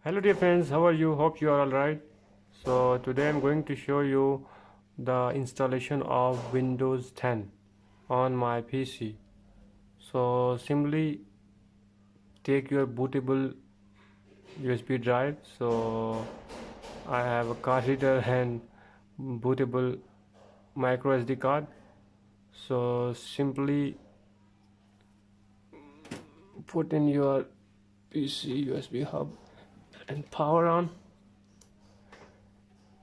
Hello dear friends, how are you? Hope you are alright. So today I'm going to show you the installation of Windows 10 on my PC. So simply take your bootable USB drive. So I have a card reader and bootable micro SD card. So simply put in your PC USB hub and power on,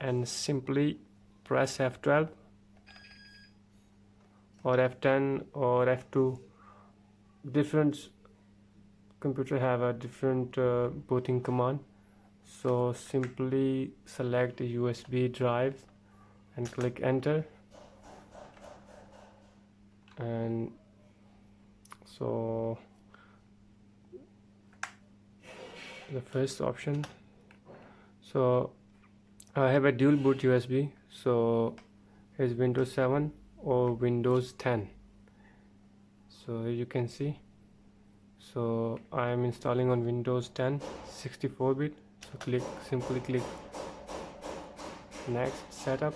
and simply press F12 or F10 or F2. Different computer have a different booting command. So simply select the USB drive and click enter, and so the first option. So I have a dual boot USB, so it's Windows 7 or Windows 10. So you can see, so I am installing on Windows 10 64-bit. So simply click next, setup.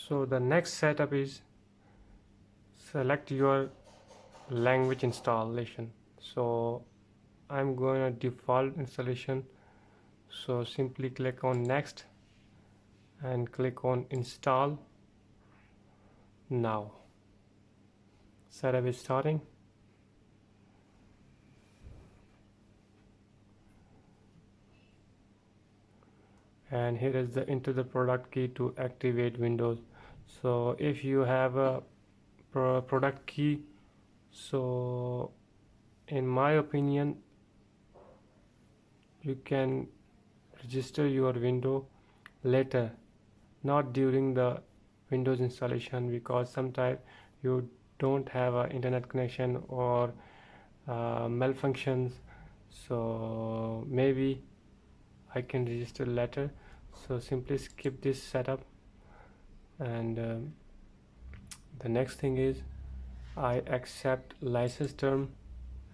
So the next setup is select your language installation. So I'm going to default installation. So simply click on next and click on install now. Setup is starting. And here is the enter the product key to activate Windows. So if you have a product key, so in my opinion you can register your window later, not during the Windows installation, because sometimes you don't have an internet connection or malfunctions. So maybe I can register later. So simply skip this setup, and the next thing is I accept license term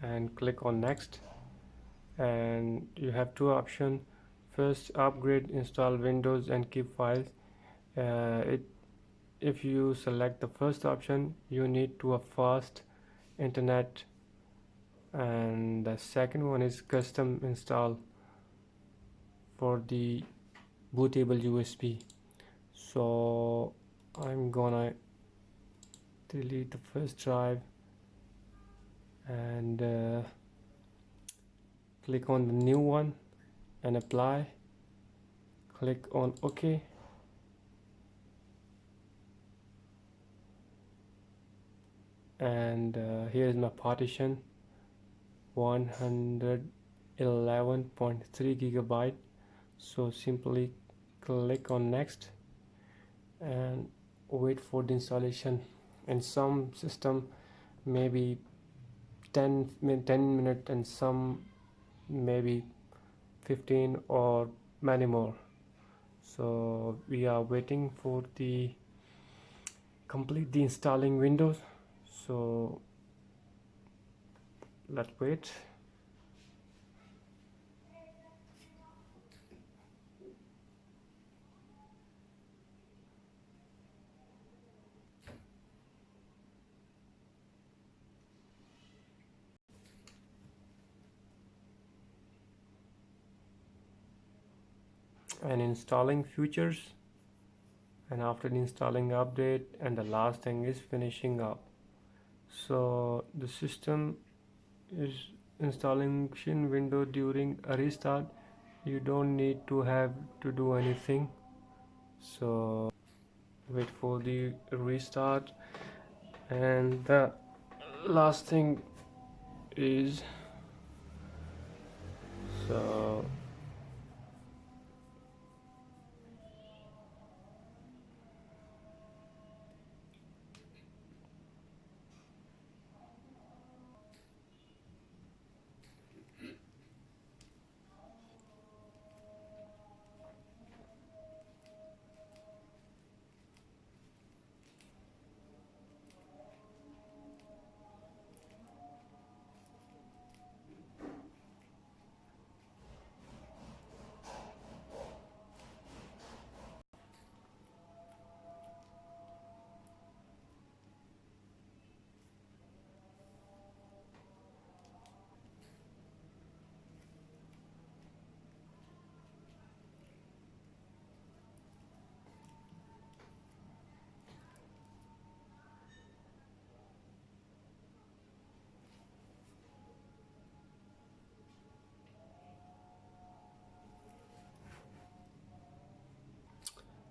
and click on next. And you have two options. First, upgrade, install Windows and keep files. If you select the first option, you need to a fast internet, and the second one is custom install for the bootable USB. So I'm gonna delete the first drive and click on the new one and apply. Click on OK, and here is my partition, 111.3 gigabyte. So simply click on next and wait for the installation. In some system maybe 10 minutes, and some maybe 15 or many more. So we are waiting for the complete the installing Windows. So let's wait. And installing features, and after installing update, and the last thing is finishing up. So the system is installation window during a restart. You don't need to have to do anything. So wait for the restart. And the last thing is, so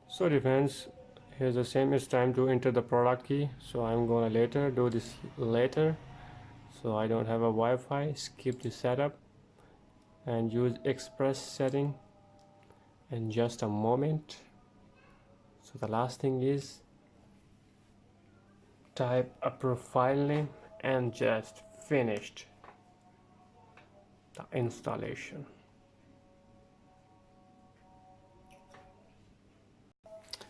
sorry friends, here's the same. It's time to enter the product key, so I'm gonna later do this later. So I don't have a Wi-Fi. Skip the setup and use express setting. In just a moment. So the last thing is type a profile name and just finished the installation.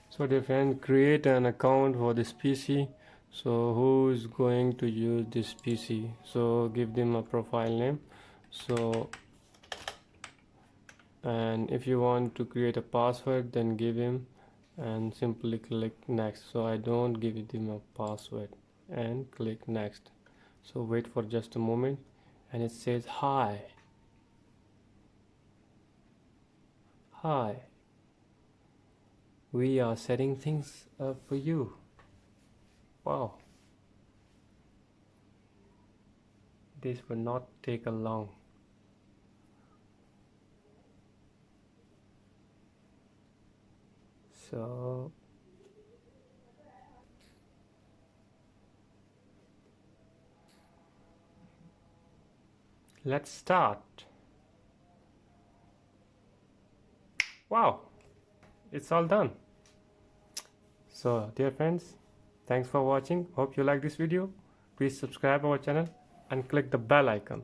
So dear friend, create an account for this PC. So who is going to use this PC? So give them a profile name. So, and if you want to create a password, then give him and simply click next. So I don't give them a password and click next. So wait for just a moment and it says hi. Hi, we are setting things up for you. Wow, this will not take a long. So let's start. Wow, it's all done. So dear friends, thanks for watching. Hope you like this video. Please subscribe our channel and click the bell icon.